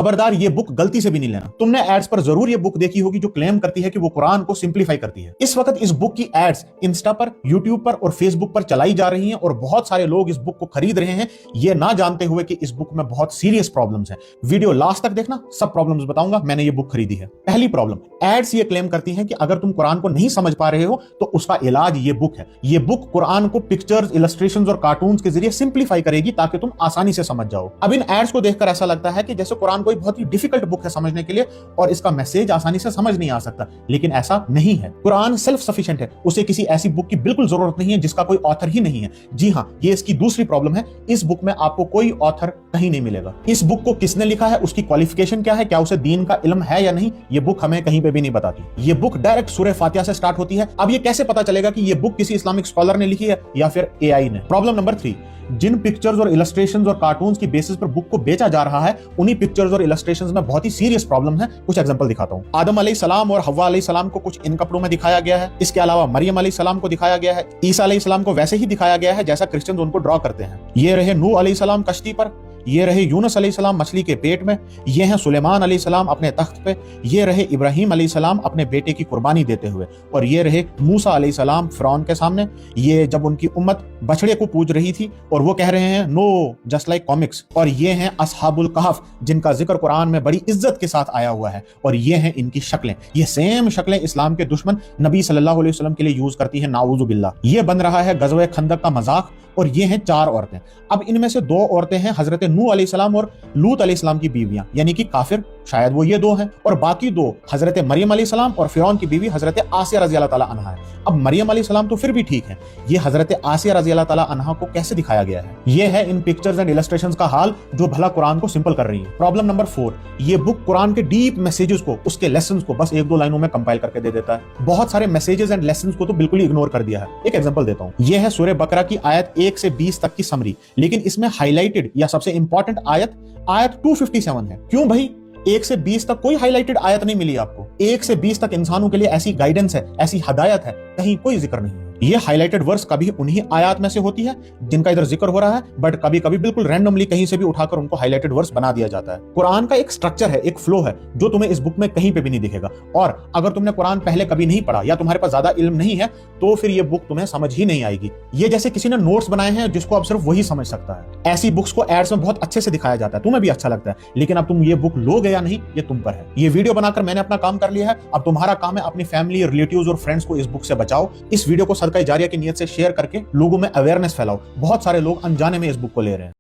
खबरदार ये बुक गलती से भी नहीं लेना। तुमने एड्स पर जरूर ये बुक देखी होगी जो क्लेम करती है कि वो कुरान को सिंप्लीफाई करती है। इस वक्त इस बुक की एड्स इंस्टा पर, यूट्यूब पर और फेसबुक पर चलाई जा रही हैं और बहुत सारे लोग इस बुक को खरीद रहे हैं, ये ना जानते हुए कि इस बुक में बहुत सीरियस प्रॉब्लम्स हैं। वीडियो लास्ट तक देखना, सब प्रॉब्लम्स बताऊंगा। मैंने ये बुक खरीदी है। पहली प्रॉब्लम, एड्स ये क्लेम करती हैं कि अगर तुम कुरान को नहीं समझ पा रहे हो तो उसका इलाज ये बुक है। ये बुक कुरान को पिक्चर्स, इलस्ट्रेशंस और कार्टून्स के जरिए सिंप्लीफाई करेगी ताकि तुम आसानी से समझ जाओ। अब इन एड्स को देखकर ऐसा लगता है कि जैसे कुरान कोई बहुत ही डिफिकल्ट बुक है समझने के लिए और इसका मैसेज आसानी से समझ नहीं आ सकता, लेकिन ऐसा नहीं है। कुरान सेल्फ सफिशिएंट है, उसे किसी ऐसी बुक की बिल्कुल जरूरत नहीं है जिसका कोई ऑथर ही नहीं है। जी हां, ये इसकी दूसरी प्रॉब्लम है। इस बुक में आपको कोई ऑथर कहीं नहीं मिलेगा। इस बुक को किसने लिखा है, उसकी क्वालिफिकेशन क्या है, क्या उसे दीन का इल्म है या नहीं, ये बुक हमें कहीं पे भी नहीं बताती। ये बुक डायरेक्ट सूरह फातिहा से स्टार्ट होती है। अब ये कैसे पता चलेगा कि ये बुक किसी इस्लामिक स्कॉलर ने लिखी है या फिर एआई ने? प्रॉब्लम नंबर 3, जिन पिक्चर्स और इलस्ट्रेशंस और कार्टून्स की बेसिस पर बुक को बेचा जा रहा है, उन्हीं पिक्चर्स और इलस्ट्रेशंस में बहुत ही सीरियस प्रॉब्लम है। कुछ एग्जांपल दिखाता हूं। आदम अलैहिस्सलाम और हव्वा अलैहिस्सलाम को कुछ इन कपड़ों में दिखाया गया है। इसके अलावा मरियम अलैहिस्सलाम को दिखाया गया है। ईसा अलैहिस्सलाम को वैसे ही दिखाया गया है जैसा क्रिश्चियंस उनको ड्रॉ करते हैं। ये रहे नूह अलैहिस्सलाम कश्ती पर, ये रहे यूनुस अलैहिस्सलाम मछली के पेट में, ये हैं सुलेमान अलैहिस्सलाम अपने तख्त पे, ये रहे इब्राहिम अलैहिस्सलाम अपने बेटे की कुर्बानी देते हुए, और ये रहे मूसा अलैहिस्सलाम फिरौन के सामने, ये जब उनकी उम्मत बछड़े को पूज रही थी और वो कह रहे हैं नो जस्ट लाइक कॉमिक्स, और ये हैं असहाबुल कहफ जिनका जिक्र कुरान में बड़ी इज्जत के साथ आया हुआ है, और ये हैं इनकी शक्लें। ये सेम शक्लें इस्लाम के दुश्मन नबी सल्लल्लाहु अलैहि वसल्लम के लिए यूज करती है, नाऊज़ु बिल्लाह। ये बन रहा है गज़वे खंदक का मजाक, और ये हैं 4 औरतें। अब इनमें से 2 औरतें हैं हजरत नूह अलैहिस्सलाम और लूत अलैहिस्सलाम की बीवियां, यानी कि काफिर शायद वो ये 2 हैं, और बाकी 2 हजरत मरियम अलैहिस्सलाम और फिरौन की बीवी हजरत आसिया रज़ी अल्लाह ताला अन्हा है। अब मरियम अलैहिस्सलाम तो फिर भी ठीक है, ये हजरत आसिया रज़ी अल्लाह ताला अन्हा को कैसे दिखाया गया है? ये है इन पिक्चर्स एंड इलस्ट्रेशंस का हाल जो भला कुरान को सिंपल कर रही है। प्रॉब्लम नंबर 4, ये बुक कुरान के डीप मैसेजेस को, उसके लेसन्स को बस 1-2 लाइनों में कंपाइल करके दे देता है। बहुत सारे मैसेजेस एंड लेसन्स को तो बिल्कुल ही इग्नोर कर दिया है। एक एग्जांपल देता हूं। ये है सूरह बकरा की आयत 1 से 20 तक की समरी, लेकिन इसमें हाईलाइटेड या सबसे इंपॉर्टेंट आयत 257 है। क्यों भाई? 1 से 20 तक कोई हाईलाइटेड आयत नहीं मिली आपको। 1 से 20 तक इंसानों के लिए ऐसी गाइडेंस है, ऐसी हदायत है, कहीं कोई जिक्र नहीं है। ये हाईलाइटेड वर्स कभी उन्हीं आयत में से होती है जिनका इधर जिक्र हो रहा है, बट कभी कभी बिल्कुल रैंडमली कहीं से भी उठाकर उनको हाईलाइटेड वर्स बना दिया जाता है। कुरान का एक स्ट्रक्चर है, एक फ्लो है जो तुम्हें इस बुक में कहीं पे भी नहीं दिखेगा, और अगर तुमने कुरान पहले कभी नहीं पढ़ा या तुम्हारे पास ज्यादा इल्म नहीं है तो फिर ये बुक तुम्हें समझ ही नहीं आएगी। ये जैसे किसी ने नोट्स बनाए हैं जिसको अब सिर्फ वही समझ सकता है। ऐसी बुक्स को एड्स में बहुत अच्छे से दिखाया जाता है, तुम्हें भी अच्छा लगता है, लेकिन अब तुम ये बुक लोगे या नहीं ये तुम पर है। ये वीडियो बनाकर मैंने अपना काम कर लिया है, अब तुम्हारा काम है अपनी फैमिली, रिलेटिव्स और फ्रेंड्स को इस बुक से बचाओ। इस वीडियो को सदका जारिया की नीयत से शेयर करके लोगों में अवेयरनेस फैलाओ। बहुत सारे लोग अनजाने में इस बुक को ले रहे हैं।